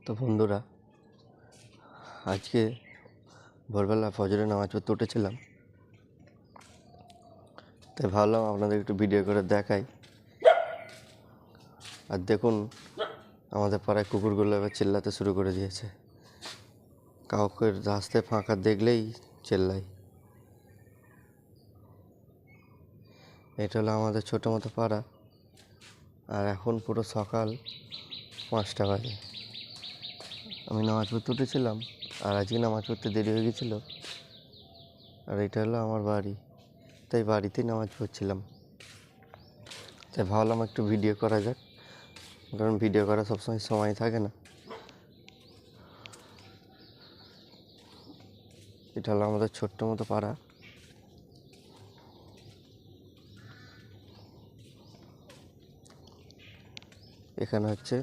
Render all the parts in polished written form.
তো বন্ধুরা, আজকে ভোরবেলা ফজরে নামাজ পড়তে উঠেছিলাম, তাই ভাবলাম আপনাদের একটু ভিডিও করে দেখাই। আর দেখুন, আমাদের পাড়ায় কুকুরগুলো এবার চিল্লাতে শুরু করে দিয়েছে। কাউকে রাস্তায় ফাঁকা দেখলেই চেল্লাই। এটা হলো আমাদের ছোটো মতো পাড়া। আর এখন পুরো সকাল 5টা বাজে। আমি নামাজ পড়তে উঠেছিলাম, আর আজকে নামাজ পড়তে দেরি হয়ে গেছিলো। আর এটা হলো আমার বাড়ি, তাই বাড়িতেই নামাজ পড়ছিলাম। তাই ভাবলাম একটু ভিডিও করা যাক, কারণ ভিডিও করা সবসময় সময় থাকে না। এটা হলো আমাদের ছোট্ট মতো পাড়া। এখানে হচ্ছে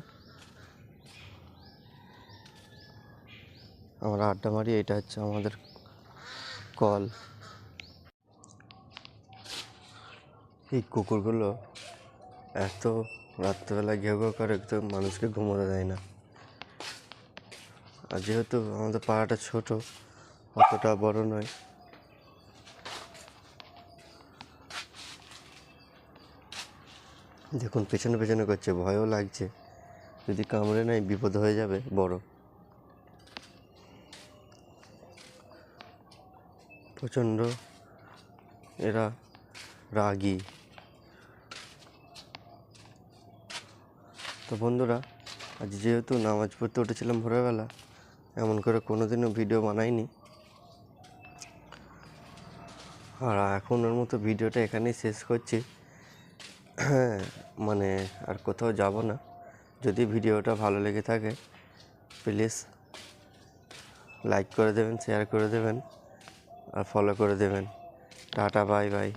আমরা আড্ডা মারি, এটা হচ্ছে আমাদের কল। এই কুকুরগুলো এত রাত্রেবেলা ঘেউ ঘেউ করে, তো মানুষকে ঘুমোতে দেয় না। আর যেহেতু আমাদের পাড়াটা ছোট, অতটা বড় নয়, দেখুন পেছনে পেছনে করছে, ভয়ও লাগছে। যদি কামড়ে নেয় বিপদ হয়ে যাবে বড়। প্রচণ্ড এরা রাগী। তো বন্ধুরা, আজ যেহেতু নামাজ পড়তে উঠেছিলাম ভোরবেলা, এমন করে কোনোদিনও ভিডিও বানাইনি। আর এখন ওর মতো ভিডিওটা এখানেই শেষ করছি। মানে আর কোথাও যাব না। যদি ভিডিওটা ভালো লেগে থাকে, প্লিজ লাইক করে দেবেন, শেয়ার করে দেবেন, আর ফলো করে দেবেন। Tata, bye bye.